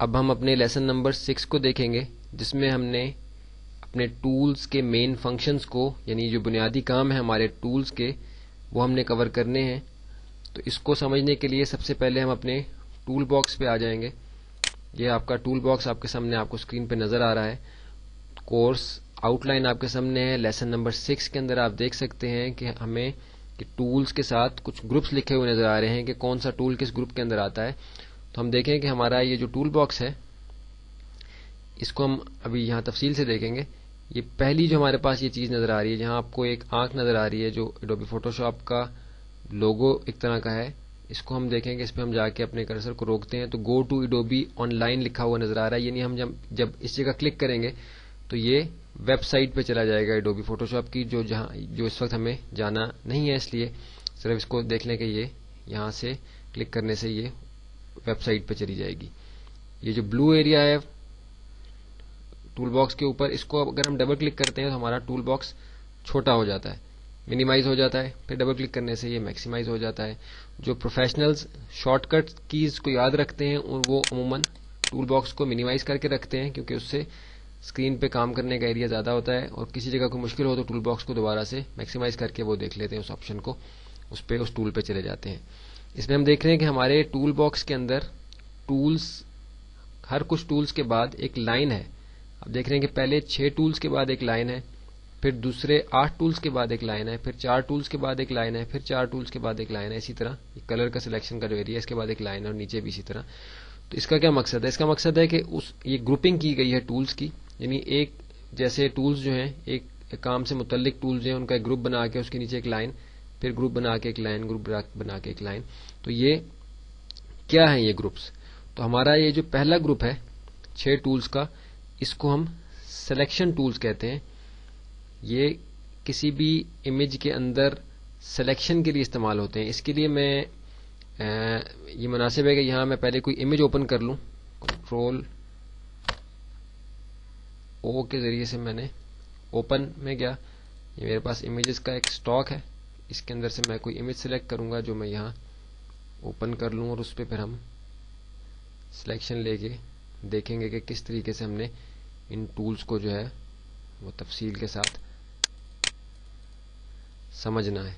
اب ہم اپنے لیسن نمبر 6 کو دیکھیں گے، جس میں ہم نے اپنے ٹولز کے مین فنکشنز کو، یعنی جو بنیادی کام ہیں ہمارے ٹولز کے، وہ ہم نے کور کرنے ہیں. تو اس کو سمجھنے کے لیے سب سے پہلے ہم اپنے ٹول باکس پہ آ جائیں گے. یہ آپ کا ٹول باکس آپ کے سامنے آپ کو اسکرین پہ نظر آ رہا ہے. کورس آؤٹ لائن آپ کے سامنے ہے. لیسن نمبر 6 کے اندر آپ دیکھ سکتے ہیں کہ ہمیں ٹولز کے ساتھ کچھ گروپس لکھے ہوئے نظر آ رہے ہیں کہ کون سا ٹول کس گروپ کے اندر آتا ہے. تو ہم دیکھیں کہ ہمارا یہ جو ٹول باکس ہے، اس کو ہم ابھی یہاں تفصیل سے دیکھیں گے. یہ پہلی جو ہمارے پاس یہ چیز نظر آ رہی ہے، جہاں آپ کو ایک آنکھ نظر آ رہی ہے جو ایڈوبی فوٹو شاپ کا لوگو ایک طرح کا ہے. اس کو ہم دیکھیں گے، اس پہ ہم جا کے اپنے کرسر کو روکتے ہیں تو go to Adobe online لکھا ہوا نظر آ رہا ہے. یعنی ہم جب اس جگہ کلک کریں گے تو یہ ویب سائٹ پہ چلا جائے گا ایڈوبی فوٹو شاپ کی، جو اس وقت ہمیں جانا نہیں ہے. اس لیے صرف اس کو دیکھ لیں کہ یہ یہاں سے کلک کرنے سے یہ ویب سائٹ پہ چلی جائے گی. یہ جو بلو ایریا ہے ٹول باکس کے اوپر، اس کو اگر ہم ڈبل کلک کرتے ہیں تو ہمارا ٹول باکس چھوٹا ہو جاتا ہے، منیمائز ہو جاتا ہے. پھر ڈبل کلک کرنے سے یہ میکسیمائز ہو جاتا ہے. جو پروفیشنلز شارٹ کٹ کیز کو یاد رکھتے ہیں وہ عموماً ٹول باکس کو منیمائز کر کے رکھتے ہیں، کیونکہ اس سے اسکرین پہ کام کرنے کا ایریا زیادہ ہوتا ہے، اور کسی جگہ کوئی مشکل ہو تو ٹول باکس کو دوبارہ سے میکسیمائز کر کے وہ دیکھ لیتے ہیں اس آپشن کو، اس ٹول پہ چلے جاتے ہیں. اس میں ہم دیکھ رہے ہیں کہ ہمارے ٹول باکس کے اندر ٹولز، ہر کچھ ٹولز کے بعد ایک لائن ہے. اب دیکھ رہے ہیں کہ پہلے 6 ٹولز کے بعد ایک لائن ہے، پھر دوسرے 8 ٹولز کے بعد ایک لائن ہے، پھر 4 ٹولز کے بعد ایک لائن ہے، پھر 4 ٹولز کے بعد ایک لائن ہے. اسی طرح کلر کا سلیکشن کا جو ایریا ہے اس کے بعد ایک لائن ہے، اور نیچے بھی اسی طرح. تو اس کا کیا مقصد ہے؟ اس کا مقصد ہے کہ یہ گروپنگ کی گئی ہے ٹولز کی. یعنی ایک جیسے ٹولز جو ہیں، ایک کام سے متعلق ٹولز ہیں، ان کا ایک گروپ بنا کے اس کے نیچے ایک لائن، پھر گروپ بنا کے ایک لائن، گروپ بنا کے ایک لائن. تو یہ کیا ہے یہ گروپس؟ تو ہمارا یہ جو پہلا گروپ ہے 6 ٹولز کا، اس کو ہم سلیکشن ٹولز کہتے ہیں. یہ کسی بھی امیج کے اندر سلیکشن کے لیے استعمال ہوتے ہیں. اس کے لیے یہ مناسب ہے کہ یہاں میں پہلے کوئی امیج اوپن کر لوں. کنٹرول او کے ذریعے سے میں نے اوپن میں گیا. یہ میرے پاس امیجز کا ایک سٹاک ہے، اس کے اندر سے میں کوئی امیج سلیکٹ کروں گا جو میں یہاں اوپن کر لوں، اور اس پہ پھر ہم سلیکشن لے کے دیکھیں گے کہ کس طریقے سے ہم نے ان ٹولز کو جو ہے وہ تفصیل کے ساتھ سمجھنا ہے.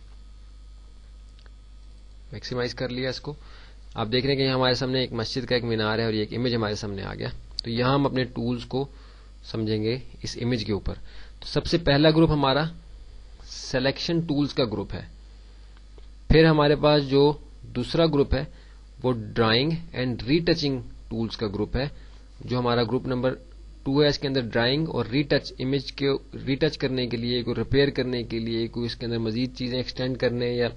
میکسیمائز کر لیا اس کو. آپ دیکھ رہے ہیں کہ یہاں ہمارے سامنے ایک مسجد کا ایک مینار ہے اور یہ ایک امیج ہمارے سامنے آ گیا. تو یہاں ہم اپنے ٹولز کو سمجھیں گے اس امیج کے اوپر. تو سب سے پہلا گروپ ہمارا سلیکشن ٹولز کا گروپ ہے. پھر ہمارے پاس جو دوسرا گروپ ہے وہ drawing and retouching tools کا گروپ ہے. جو ہمارا گروپ نمبر 2 ہے، اس کے اندر ڈرائنگ اور ری ٹچ، امیج کے ری ٹچ کرنے کے لیے، کوئی ریپیئر کرنے کے لیے، کوئی اس کے اندر مزید چیزیں ایکسٹینڈ کرنے یا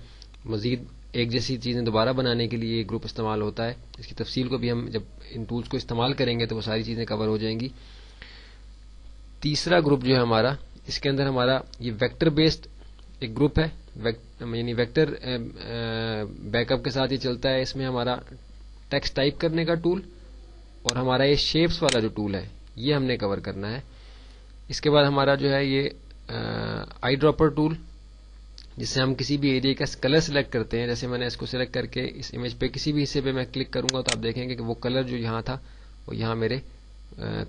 مزید ایک جیسی چیزیں دوبارہ بنانے کے لیے یہ گروپ استعمال ہوتا ہے. اس کی تفصیل کو بھی ہم جب ان ٹولز کو استعمال کریں گے تو وہ ساری چیزیں کور ہو جائیں گی. تیسرا گروپ جو ہے ہمارا، اس کے اندر ہمارا یہ ویکٹر بیسڈ ایک گروپ ہے، یعنی ویکٹر بیک اپ کے ساتھ یہ چلتا ہے. اس میں ہمارا ٹیکسٹ ٹائپ کرنے کا ٹول اور ہمارا یہ شیپس والا جو ٹول ہے یہ ہم نے کور کرنا ہے. اس کے بعد ہمارا جو ہے یہ آئی ڈراپر ٹول، جس سے ہم کسی بھی ایریا کا کلر سلیکٹ کرتے ہیں. جیسے میں نے اس کو سلیکٹ کر کے اس امیج پہ کسی بھی حصے پہ میں کلک کروں گا تو آپ دیکھیں گے کہ وہ کلر جو یہاں تھا وہ یہاں میرے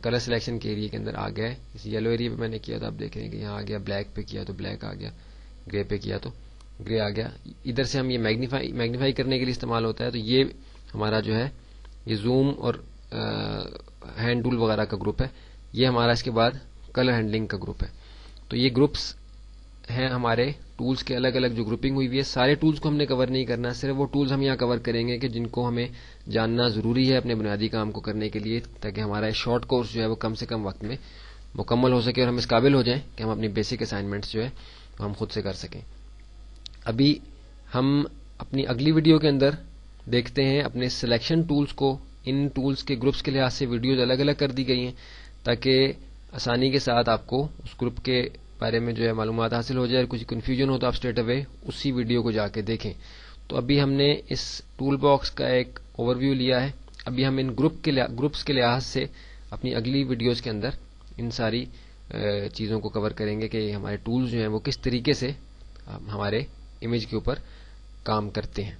کلر سلیکشن کے ایریا کے اندر آ گیا ہے. اس یلو ایریا پہ میں نے کیا تو آپ دیکھ رہے ہیں کہ یہاں آ گیا، بلیک پہ کیا تو بلیک آ گیا، گرے پہ کیا تو گرے آ گیا. ادھر سے ہم یہ میگنیفائی کرنے کے لیے استعمال ہوتا ہے. تو یہ ہمارا جو ہے یہ زوم اور ہینڈ ٹول وغیرہ کا گروپ ہے. یہ ہمارا اس کے بعد کلر ہینڈلنگ کا گروپ ہے. تو یہ گروپس ہیں ہمارے ٹولز کے الگ الگ جو گروپنگ ہوئی ہوئی ہے. سارے ٹولز کو ہم نے کور نہیں کرنا، صرف وہ ٹولز ہم یہاں کور کریں گے کہ جن کو ہمیں جاننا ضروری ہے اپنے بنیادی کام کو کرنے کے لیے، تاکہ ہمارا یہ شارٹ کورس جو ہے وہ کم سے کم وقت میں مکمل ہو سکے اور ہم اس قابل ہو جائیں کہ ہم اپنی بیسک اسائنمنٹس جو ہے ہم خود سے کر سکیں. ابھی ہم اپنی اگلی ویڈیو کے اندر دیکھتے ہیں اپنے سلیکشن ٹولز کو. ان ٹولز کے گروپس کے لحاظ سے ویڈیوز الگ الگ کر دی گئی ہیں تاکہ آسانی کے ساتھ آپ کو اس گروپ کے بارے میں جو ہے معلومات حاصل ہو جائے. اور کچھ کنفیوژن ہو تو آپ اسٹریٹ اوے اسی ویڈیو کو جا کے دیکھیں. تو ابھی ہم نے اس ٹول باکس کا ایک اوور ویو لیا ہے. ابھی ہم ان گروپس کے لحاظ سے اپنی اگلی ویڈیوز کے اندر ان ساری چیزوں کو کور کریں گے کہ ہمارے ٹولز جو ہیں وہ کس طریقے سے ہمارے امیج کے اوپر کام کرتے ہیں.